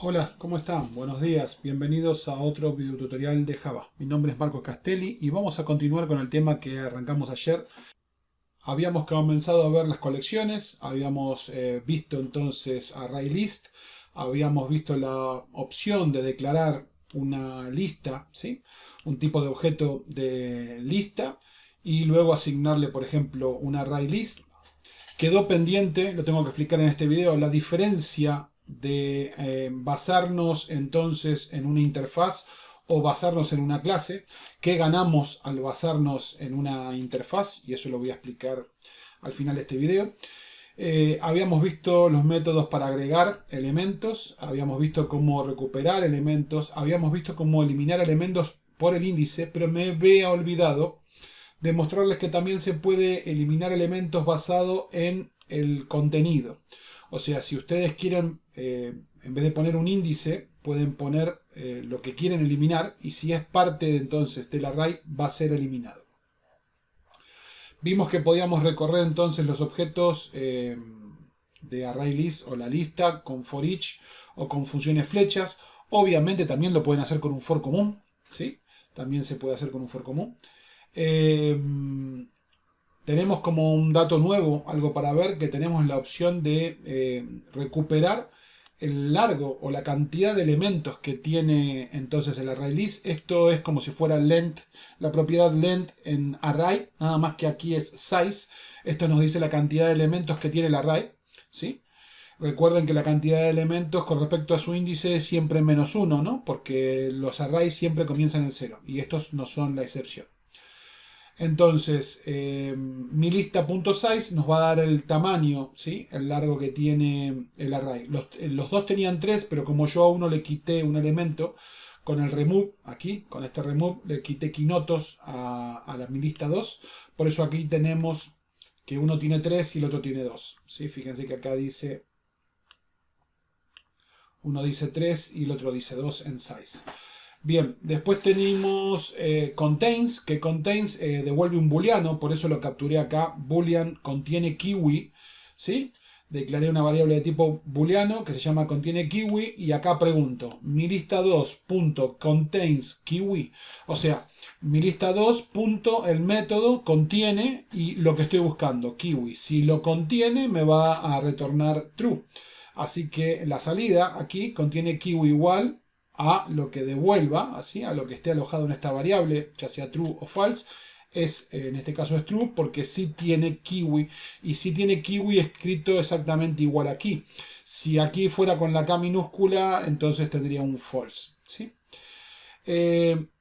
Hola, ¿cómo están? Buenos días, bienvenidos a otro video tutorial de Java. Mi nombre es Marcos Castelli y vamos a continuar con el tema que arrancamos ayer. Habíamos comenzado a ver las colecciones, habíamos visto entonces ArrayList, habíamos visto la opción de declarar una lista, ¿sí? Un tipo de objeto de lista y luego asignarle, por ejemplo, un ArrayList. Quedó pendiente, lo tengo que explicar en este video, la diferencia de basarnos entonces en una interfaz o basarnos en una clase. ¿Qué ganamos al basarnos en una interfaz? Y eso lo voy a explicar al final de este video. Habíamos visto los métodos para agregar elementos, habíamos visto cómo recuperar elementos, habíamos visto cómo eliminar elementos por el índice, pero me había olvidado de mostrarles que también se puede eliminar elementos basado en el contenido. O sea, si ustedes quieren, en vez de poner un índice, pueden poner lo que quieren eliminar, y si es parte entonces del array, va a ser eliminado. Vimos que podíamos recorrer entonces los objetos de ArrayList o la lista con for each o con funciones flechas. Obviamente también lo pueden hacer con un for común, ¿sí? También se puede hacer con un for común. Tenemos como un dato nuevo, algo para ver, que tenemos la opción de recuperar el largo o la cantidad de elementos que tiene entonces el ArrayList. Esto es como si fuera length, la propiedad length en array, nada más que aquí es size. Esto nos dice la cantidad de elementos que tiene el array, ¿sí? Recuerden que la cantidad de elementos con respecto a su índice es siempre -1, ¿no? Porque los arrays siempre comienzan en 0 y estos no son la excepción. Entonces, mi lista.size nos va a dar el tamaño, ¿sí? El largo que tiene el array. Los dos tenían 3, pero como yo a uno le quité un elemento, con el remove, aquí, con este remove, le quité quinotos a la mi lista 2. Por eso aquí tenemos que uno tiene 3 y el otro tiene 2. ¿Sí? Fíjense que acá dice, uno dice 3 y el otro dice 2 en size. Bien, después tenemos contains, que contains devuelve un booleano, por eso lo capturé acá. Boolean contiene kiwi, ¿sí? Declaré una variable de tipo booleano que se llama contiene kiwi, y acá pregunto, mi lista 2.contains kiwi, o sea, mi lista 2. El método contiene y lo que estoy buscando, kiwi. Si lo contiene me va a retornar true. Así que la salida aquí contiene kiwi igual a lo que devuelva, así, a lo que esté alojado en esta variable, ya sea true o false. En este caso es true porque sí tiene kiwi, y sí tiene kiwi escrito exactamente igual aquí. Si aquí fuera con la K minúscula, entonces tendría un false, ¿sí?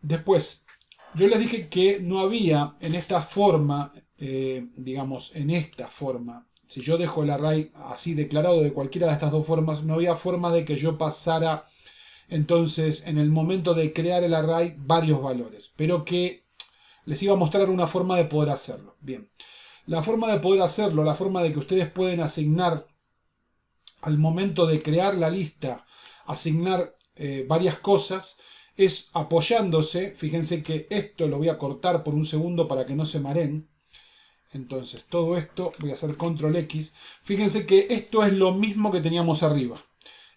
Después, yo les dije que no había en esta forma, digamos, en esta forma, si yo dejo el array así declarado de cualquiera de estas dos formas, no había forma de que yo pasara entonces en el momento de crear el array varios valores, pero que les iba a mostrar una forma de poder hacerlo. Bien, la forma de poder hacerlo, la forma de que ustedes pueden asignar al momento de crear la lista, asignar varias cosas, es apoyándose. Fíjense que esto lo voy a cortar por un segundo para que no se mareen. Entonces todo esto voy a hacer control X. Fíjense que esto es lo mismo que teníamos arriba.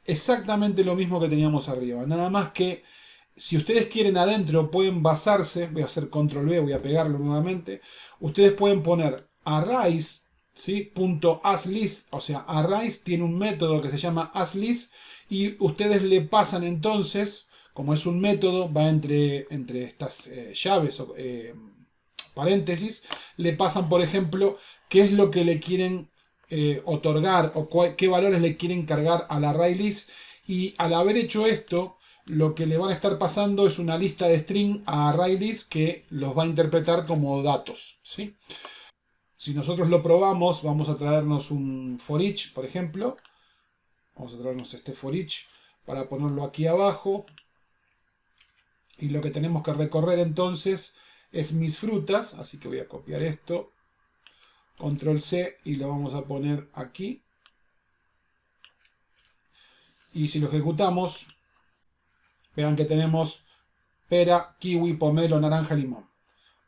Exactamente lo mismo que teníamos arriba. Nada más que si ustedes quieren adentro pueden basarse. Voy a hacer control V, voy a pegarlo nuevamente. Ustedes pueden poner arrays, ¿sí? .asList. O sea, arrays tiene un método que se llama asList. Y ustedes le pasan entonces, como es un método, va entre estas llaves o paréntesis, le pasan, por ejemplo, qué es lo que le quieren otorgar o qué valores le quieren cargar al ArrayList, y al haber hecho esto, lo que le van a estar pasando es una lista de string a ArrayList que los va a interpretar como datos, ¿sí? Si nosotros lo probamos, vamos a traernos un for each, por ejemplo. Vamos a traernos este for each para ponerlo aquí abajo. Y lo que tenemos que recorrer entonces es mis frutas, así que voy a copiar esto. Control C y lo vamos a poner aquí. Y si lo ejecutamos, vean que tenemos pera, kiwi, pomelo, naranja, limón.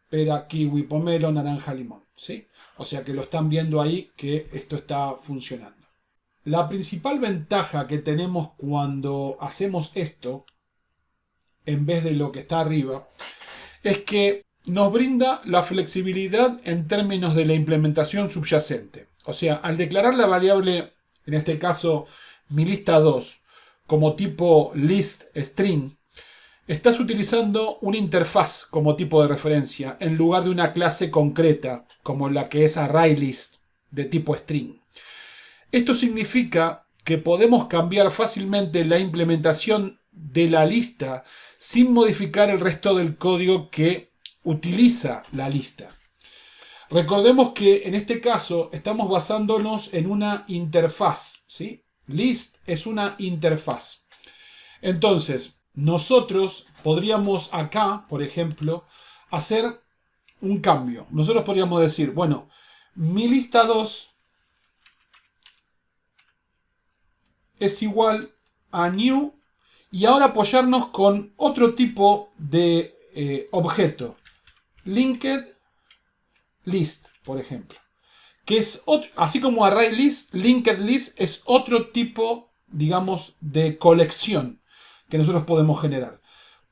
Pera, kiwi, pomelo, naranja, limón, ¿sí? O sea que lo están viendo ahí que esto está funcionando. La principal ventaja que tenemos cuando hacemos esto, en vez de lo que está arriba, es que nos brinda la flexibilidad en términos de la implementación subyacente. O sea, al declarar la variable, en este caso mi lista 2, como tipo listString, estás utilizando una interfaz como tipo de referencia en lugar de una clase concreta como la que es ArrayList de tipo string. Esto significa que podemos cambiar fácilmente la implementación de la lista sin modificar el resto del código que utiliza la lista. Recordemos que en este caso estamos basándonos en una interfaz, ¿sí? List es una interfaz. Entonces, nosotros podríamos acá, por ejemplo, hacer un cambio. Nosotros podríamos decir, bueno, mi lista 2 es igual a new y ahora apoyarnos con otro tipo de objeto, linked list, por ejemplo, que es así como ArrayList, linked list es otro tipo, digamos, de colección que nosotros podemos generar.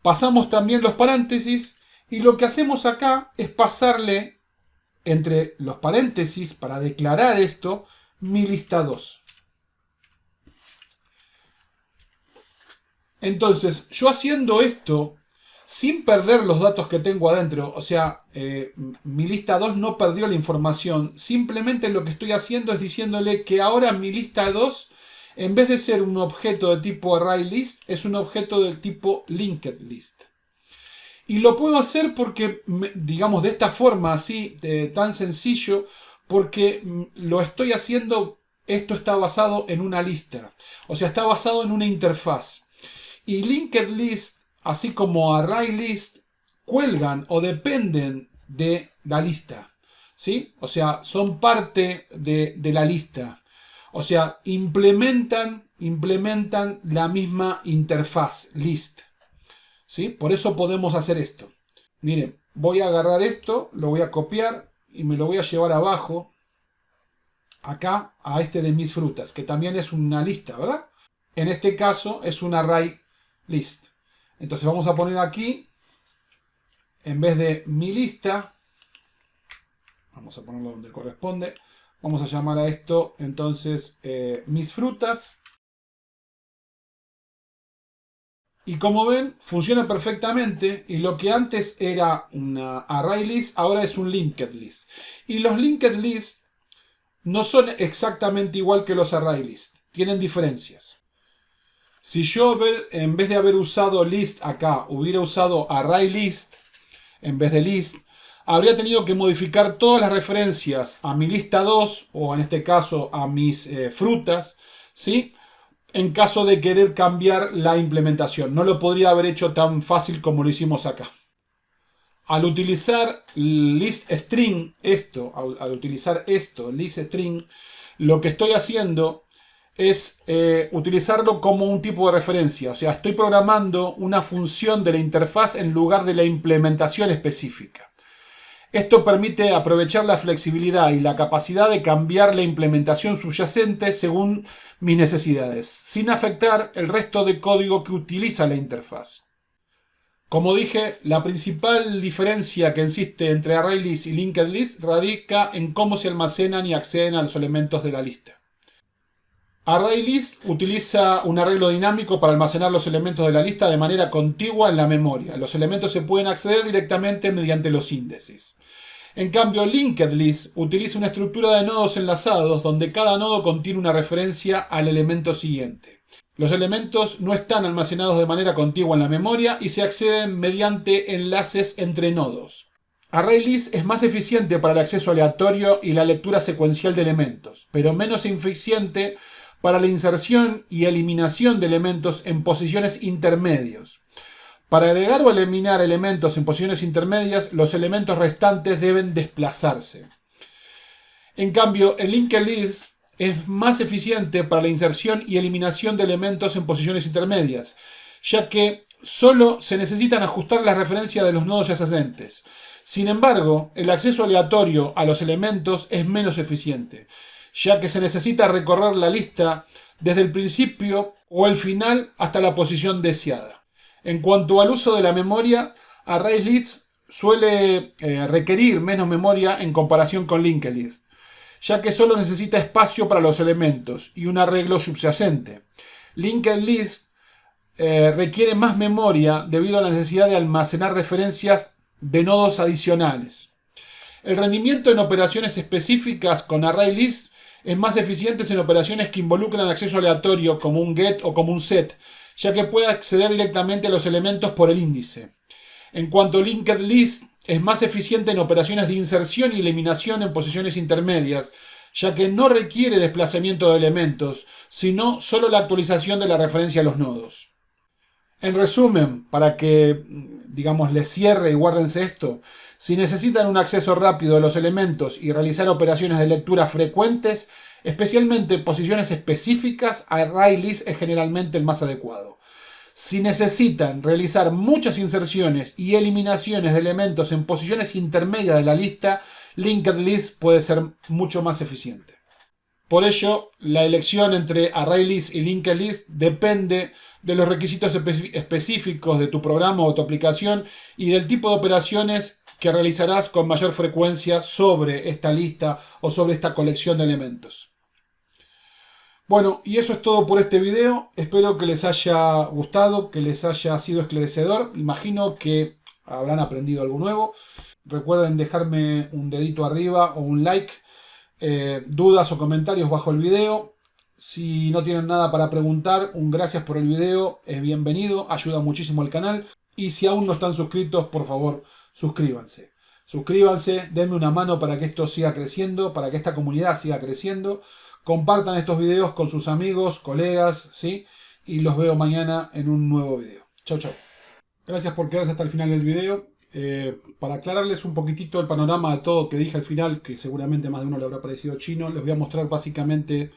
Pasamos también los paréntesis y lo que hacemos acá es pasarle entre los paréntesis para declarar esto mi lista 2. Entonces, yo haciendo esto, sin perder los datos que tengo adentro, o sea, mi lista 2 no perdió la información, simplemente lo que estoy haciendo es diciéndole que ahora mi lista 2, en vez de ser un objeto de tipo ArrayList, es un objeto del tipo LinkedList. Y lo puedo hacer porque, digamos, de esta forma, así, tan sencillo, porque lo estoy haciendo, esto está basado en una lista, o sea, está basado en una interfaz. Y linked list, así como ArrayList, cuelgan o dependen de la lista, ¿sí? O sea, son parte de la lista. O sea, implementan la misma interfaz, list, ¿sí? Por eso podemos hacer esto. Miren, voy a agarrar esto, lo voy a copiar y me lo voy a llevar abajo, acá, a este de mis frutas, que también es una lista, ¿verdad? En este caso es un ArrayList. Entonces vamos a poner aquí, en vez de mi lista, vamos a ponerlo donde corresponde, vamos a llamar a esto entonces mis frutas. Y como ven, funciona perfectamente y lo que antes era una ArrayList, ahora es un linked list. Y los linked list no son exactamente igual que los ArrayList, tienen diferencias. Si yo en vez de haber usado list acá, hubiera usado ArrayList en vez de list, habría tenido que modificar todas las referencias a mi lista 2, o en este caso a mis frutas, ¿sí? En caso de querer cambiar la implementación. No lo podría haber hecho tan fácil como lo hicimos acá. Al utilizar listString, al utilizar esto, listString, lo que estoy haciendo es utilizarlo como un tipo de referencia. O sea, estoy programando una función de la interfaz en lugar de la implementación específica. Esto permite aprovechar la flexibilidad y la capacidad de cambiar la implementación subyacente según mis necesidades, sin afectar el resto de código que utiliza la interfaz. Como dije, la principal diferencia que existe entre ArrayList y linked list radica en cómo se almacenan y acceden a los elementos de la lista. ArrayList utiliza un arreglo dinámico para almacenar los elementos de la lista de manera contigua en la memoria. Los elementos se pueden acceder directamente mediante los índices. En cambio, linked list utiliza una estructura de nodos enlazados donde cada nodo contiene una referencia al elemento siguiente. Los elementos no están almacenados de manera contigua en la memoria y se acceden mediante enlaces entre nodos. ArrayList es más eficiente para el acceso aleatorio y la lectura secuencial de elementos, pero menos eficiente para la inserción y eliminación de elementos en posiciones intermedios. Para agregar o eliminar elementos en posiciones intermedias, los elementos restantes deben desplazarse. En cambio, el linked list es más eficiente para la inserción y eliminación de elementos en posiciones intermedias, ya que solo se necesitan ajustar las referencias de los nodos adyacentes. Sin embargo, el acceso aleatorio a los elementos es menos eficiente, ya que se necesita recorrer la lista desde el principio o el final hasta la posición deseada. En cuanto al uso de la memoria, ArrayList suele requerir menos memoria en comparación con Linked List, ya que solo necesita espacio para los elementos y un arreglo subyacente. Linked List requiere más memoria debido a la necesidad de almacenar referencias de nodos adicionales. El rendimiento en operaciones específicas con ArrayList es más eficiente en operaciones que involucran acceso aleatorio como un get o como un set, ya que puede acceder directamente a los elementos por el índice. En cuanto a Linked List, es más eficiente en operaciones de inserción y eliminación en posiciones intermedias, ya que no requiere desplazamiento de elementos, sino solo la actualización de la referencia a los nodos. En resumen, para que, les cierre y guárdense esto, si necesitan un acceso rápido a los elementos y realizar operaciones de lectura frecuentes, especialmente posiciones específicas, ArrayList es generalmente el más adecuado. Si necesitan realizar muchas inserciones y eliminaciones de elementos en posiciones intermedias de la lista, Linked List puede ser mucho más eficiente. Por ello, la elección entre ArrayList y Linked List depende de los requisitos específicos de tu programa o tu aplicación y del tipo de operaciones que realizarás con mayor frecuencia sobre esta lista o sobre esta colección de elementos. Bueno, y eso es todo por este video. Espero que les haya gustado, que les haya sido esclarecedor. Imagino que habrán aprendido algo nuevo. Recuerden dejarme un dedito arriba o un like, dudas o comentarios bajo el video. Si no tienen nada para preguntar, un gracias por el video, es bienvenido, ayuda muchísimo al canal. Y si aún no están suscritos, por favor, suscríbanse. Suscríbanse, denme una mano para que esto siga creciendo, para que esta comunidad siga creciendo. Compartan estos videos con sus amigos, colegas, ¿sí? Y los veo mañana en un nuevo video. Chau, chau. Gracias por quedarse hasta el final del video. Para aclararles un poquitito el panorama de todo que dije al final, que seguramente más de uno le habrá parecido chino, les voy a mostrar básicamente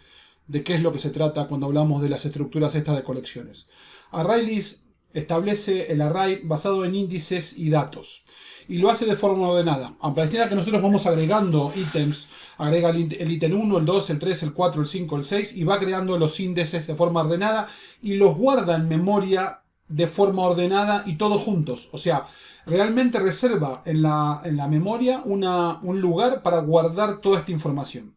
de qué es lo que se trata cuando hablamos de las estructuras estas de colecciones. ArrayList establece el array basado en índices y datos, y lo hace de forma ordenada. A medida que nosotros vamos agregando ítems, agrega el ítem 1, el 2, el 3, el 4, el 5, el 6, y va creando los índices de forma ordenada, y los guarda en memoria de forma ordenada y todos juntos. O sea, realmente reserva en la memoria un lugar para guardar toda esta información.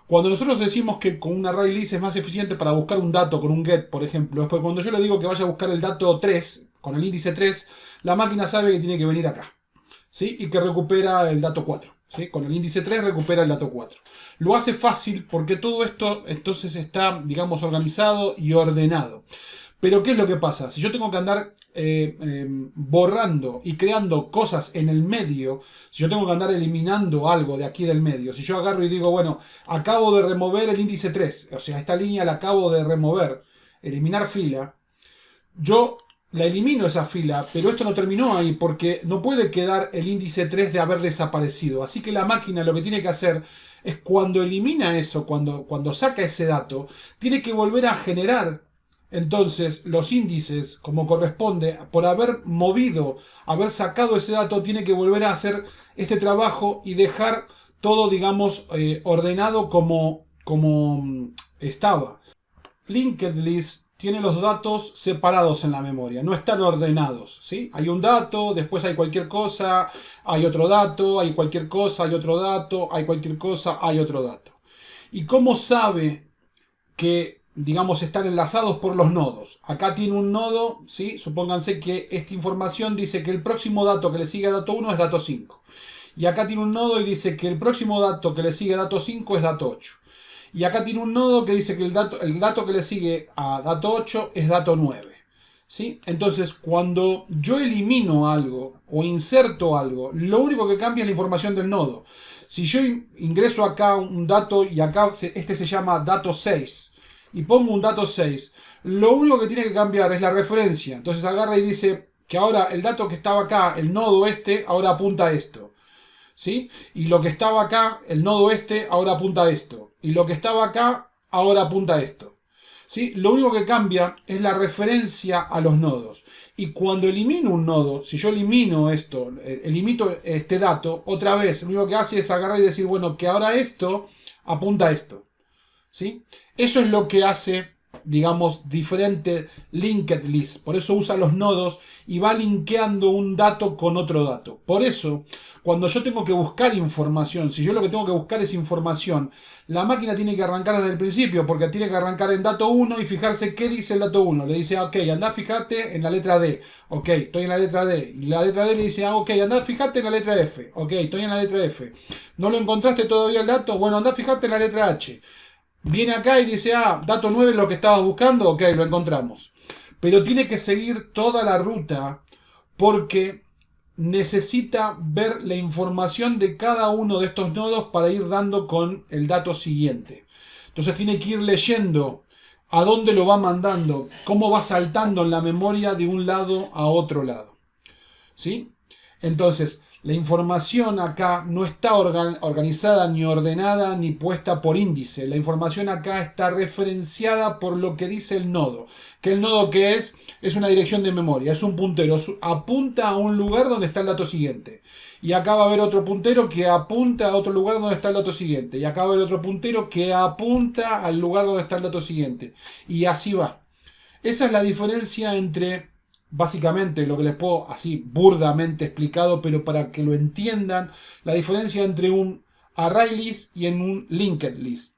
Cuando nosotros decimos que con un ArrayList es más eficiente para buscar un dato con un get, por ejemplo, es porque cuando yo le digo que vaya a buscar el dato 3, con el índice 3, la máquina sabe que tiene que venir acá, ¿sí? Y que recupera el dato 4, ¿sí? Con el índice 3 recupera el dato 4. Lo hace fácil porque todo esto entonces está, organizado y ordenado. Pero ¿qué es lo que pasa? Si yo tengo que andar borrando y creando cosas en el medio, si yo tengo que andar eliminando algo de aquí del medio, si yo agarro y digo, bueno, acabo de remover el índice 3, o sea, esta línea la acabo de remover, eliminar fila, yo la elimino esa fila, pero esto no terminó ahí porque no puede quedar el índice 3 de haber desaparecido. Así que la máquina lo que tiene que hacer es cuando elimina eso, cuando saca ese dato, tiene que volver a generar entonces los índices como corresponde. Por haber movido, haber sacado ese dato, tiene que volver a hacer este trabajo y dejar todo, ordenado como estaba. Linked List tiene los datos separados en la memoria, no están ordenados, ¿sí? Hay un dato, después hay cualquier cosa, hay otro dato, hay cualquier cosa, hay otro dato, hay cualquier cosa, hay otro dato. ¿Y cómo sabe que, están enlazados por los nodos? Acá tiene un nodo, ¿sí? Supónganse que esta información dice que el próximo dato que le sigue a dato 1 es dato 5. Y acá tiene un nodo y dice que el próximo dato que le sigue a dato 5 es dato 8. Y acá tiene un nodo que dice que el dato que le sigue a dato 8 es dato 9. ¿Sí? Entonces, cuando yo elimino algo o inserto algo, lo único que cambia es la información del nodo. Si yo ingreso acá un dato y acá este se llama dato 6 y pongo un dato 6, lo único que tiene que cambiar es la referencia. Entonces agarra y dice que ahora el dato que estaba acá, el nodo ahora apunta a esto. ¿Sí? Y lo que estaba acá, el nodo ahora apunta a esto. Y lo que estaba acá, ahora apunta a esto. ¿Sí? Lo único que cambia es la referencia a los nodos. Y cuando elimino un nodo, si yo elimino esto, elimino este dato, otra vez, lo único que hace es agarrar y decir, bueno, que ahora esto apunta a esto. ¿sí? Eso es lo que hace, digamos, diferente linked list. Por eso usa los nodos y va linkeando un dato con otro dato. Por eso, cuando yo tengo que buscar información, si yo lo que tengo que buscar es información, la máquina tiene que arrancar desde el principio, porque tiene que arrancar en dato 1 y fijarse qué dice el dato 1. Le dice, ok, anda, fíjate en la letra D. Ok, estoy en la letra D. Y la letra D le dice, ok, anda, fíjate en la letra F. Ok, estoy en la letra F. ¿No lo encontraste todavía el dato? Bueno, anda, fíjate en la letra H. Viene acá y dice, dato 9 es lo que estabas buscando, ok, lo encontramos. Pero tiene que seguir toda la ruta porque necesita ver la información de cada uno de estos nodos para ir dando con el dato siguiente. Entonces tiene que ir leyendo a dónde lo va mandando, cómo va saltando en la memoria de un lado a otro lado. ¿Sí? Entonces, la información acá no está organizada ni ordenada ni puesta por índice. La información acá está referenciada por lo que dice el nodo. ¿Que el nodo qué es? Es una dirección de memoria, es un puntero. Apunta a un lugar donde está el dato siguiente. Y acá va a haber otro puntero que apunta a otro lugar donde está el dato siguiente. Y acá va a haber otro puntero que apunta al lugar donde está el dato siguiente. Y así va. Esa es la diferencia entre, básicamente, lo que les puedo así burdamente explicado, pero para que lo entiendan, la diferencia entre un array list y en un linked list.